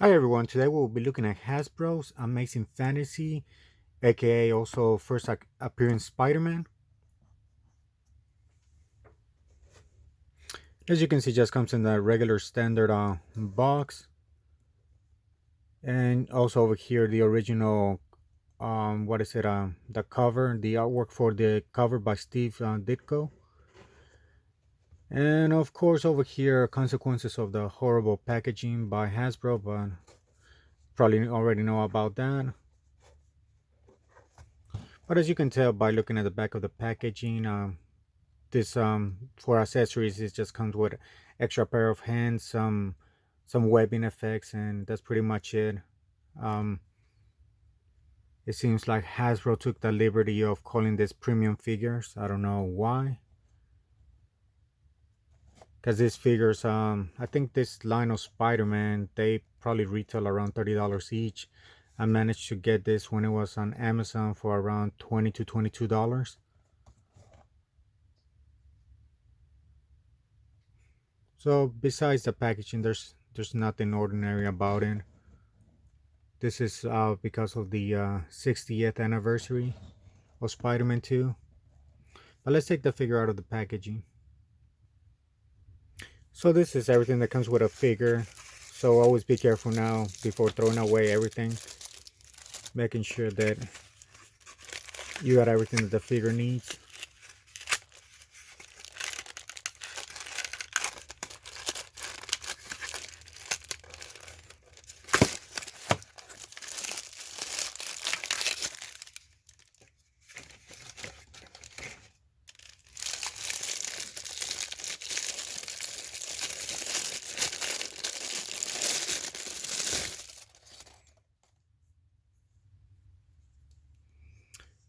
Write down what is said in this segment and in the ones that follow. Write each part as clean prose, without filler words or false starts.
Hi everyone, today we'll be looking at Hasbro's Amazing Fantasy, aka also first appearance Spider-Man. As you can see, just comes in the regular standard box, and also over here the original, what is it? The cover, the artwork for the cover by Steve Ditko, and of course over here consequences of the horrible packaging by Hasbro, but probably already know about that. But as you can tell by looking at the back of the packaging, this for accessories it just comes with extra pair of hands, some webbing effects, and that's pretty much it. um it seems like Hasbro took the liberty of calling this premium figures. I don't know why, because these figures, I think this line of Spider-Man, they probably retail around $30 each. I managed to get this when it was on Amazon for around 20 to $22. So besides the packaging, there's nothing ordinary about it. This is because of the 60th anniversary of Spider-Man 2. But let's take the figure out of the packaging. So this is everything that comes with a figure. So always be careful now before throwing away everything. Making sure that you got everything that the figure needs.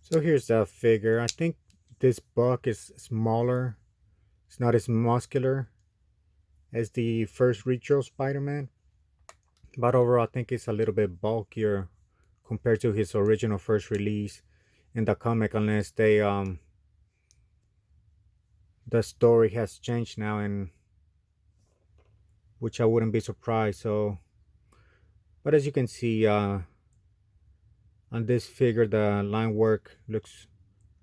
So here's the figure. I think this buck is smaller. It's not as muscular as the first retro Spider-Man. But overall, I think it's a little bit bulkier compared to his original first release in the comic, unless the story has changed now, and which I wouldn't be surprised. So, but as you can see on this figure, the line work looks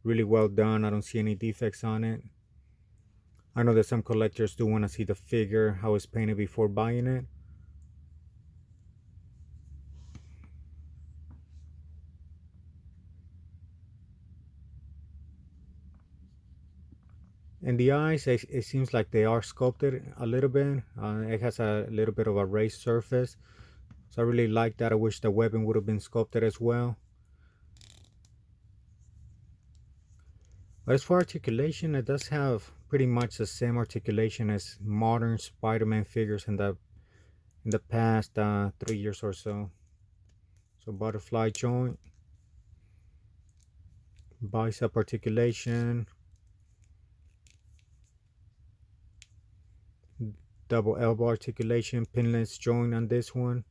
really well done. I don't see any defects on it. I know that some collectors do want to see the figure, how it's painted before buying it. And the eyes, it seems like they are sculpted a little bit. It has a little bit of a raised surface. So I really like that. I wish the webbing would have been sculpted as well. But as for articulation, it does have pretty much the same articulation as modern Spider-Man figures in the past 3 years or so. So butterfly joint, bicep articulation, double elbow articulation, pinless joint on this one.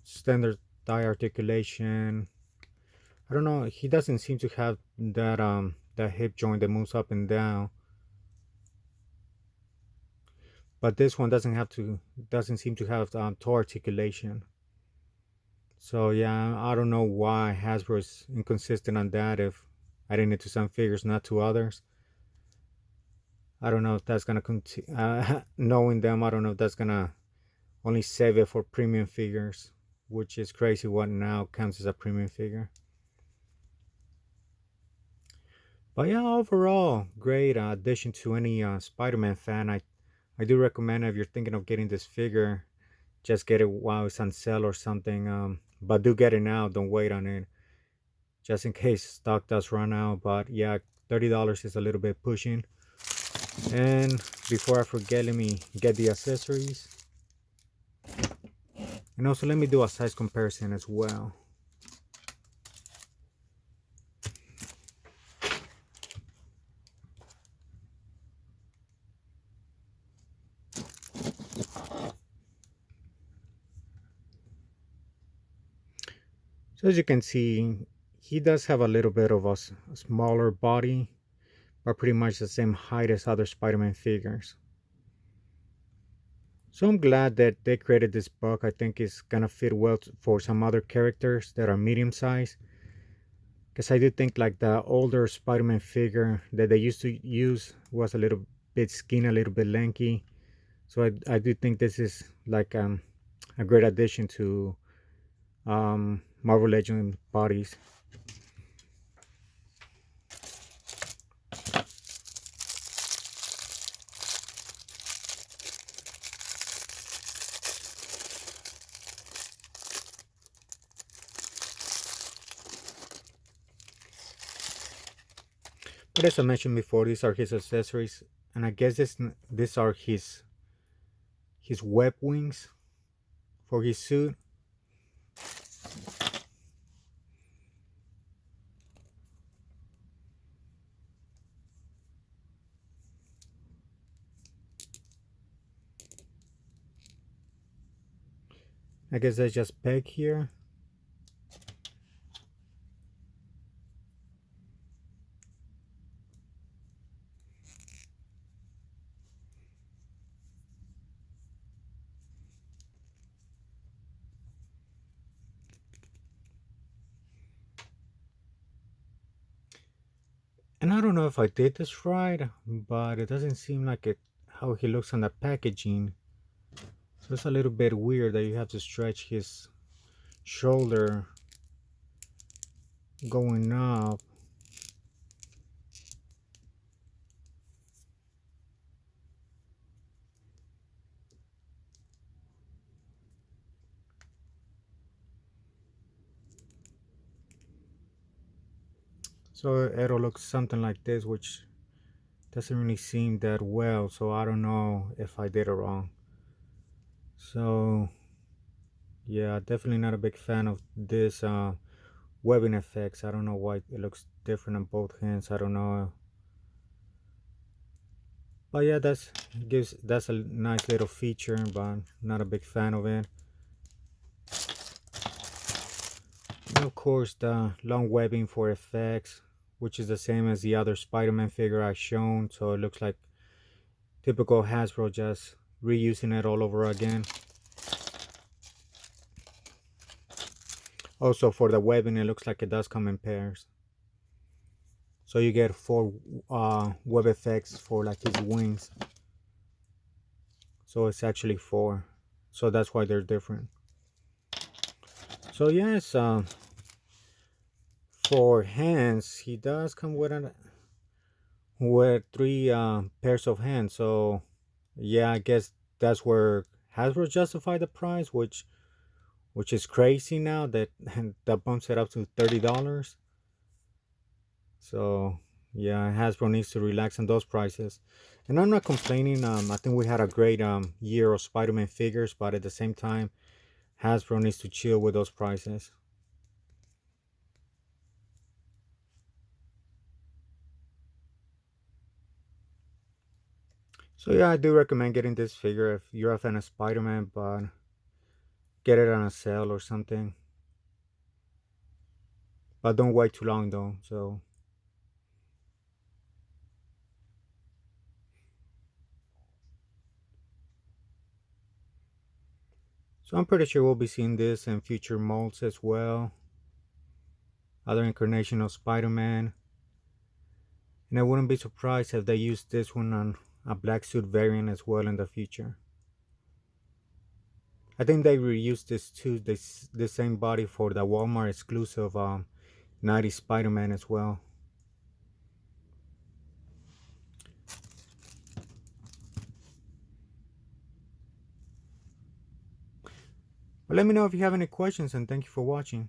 Standard thigh articulation. I don't know. He doesn't seem to have that hip joint that moves up and down. But this one doesn't seem to have toe articulation. So yeah, I don't know why Hasbro is inconsistent on that. If adding it to some figures, not to others, I don't know if that's gonna continue. Knowing them, I don't know if that's gonna only save it for premium figures, which is crazy. What now counts as a premium figure? But yeah, overall, great addition to any Spider-Man fan. I do recommend if you're thinking of getting this figure, just get it while it's on sale or something. But do get it now. Don't wait on it, just in case stock does run out. But yeah, $30 is a little bit pushing. And before I forget, let me get the accessories. And also let me do a size comparison as well. So as you can see, he does have a little bit of a smaller body, are pretty much the same height as other Spider-Man figures. So I'm glad that they created this book. I think it's gonna fit well for some other characters that are medium size. Because I do think like the older Spider-Man figure that they used to use was a little bit skinny, a little bit lanky. So I do think this is like a great addition to Marvel Legends bodies. But as I mentioned before, these are his accessories, and I guess these are his web wings for his suit. I guess that's just peg here. And I don't know if I did this right, but it doesn't seem like it how he looks on the packaging. So it's a little bit weird that you have to stretch his shoulder going up. So it'll look something like this, which doesn't really seem that well. So I don't know if I did it wrong. So yeah, definitely not a big fan of this webbing effects. I don't know why it looks different on both hands. I don't know. But yeah, that's a nice little feature, but not a big fan of it. And of course, the long webbing for effects, which is the same as the other Spider-Man figure I've shown. So it looks like typical Hasbro, just reusing it all over again. Also, for the webbing, it looks like it does come in pairs. So you get 4 web effects for like his wings. So it's actually 4. So that's why they're different. So yes, for hands, he does come with 3 pairs of hands. So yeah, I guess that's where Hasbro justified the price, which is crazy now that that bumps it up to $30. So yeah, Hasbro needs to relax on those prices. And I'm not complaining. I think we had a great year of Spider-Man figures, but at the same time, Hasbro needs to chill with those prices. So yeah, I do recommend getting this figure if you're a fan of Spider-Man, but get it on a sale or something. But don't wait too long though. So I'm pretty sure we'll be seeing this in future molds as well. Other incarnation of Spider-Man. And I wouldn't be surprised if they use this one on a black suit variant as well in the future. I think they reused this too, the same body for the Walmart exclusive 90s Spider-Man as well. But let me know if you have any questions, and thank you for watching.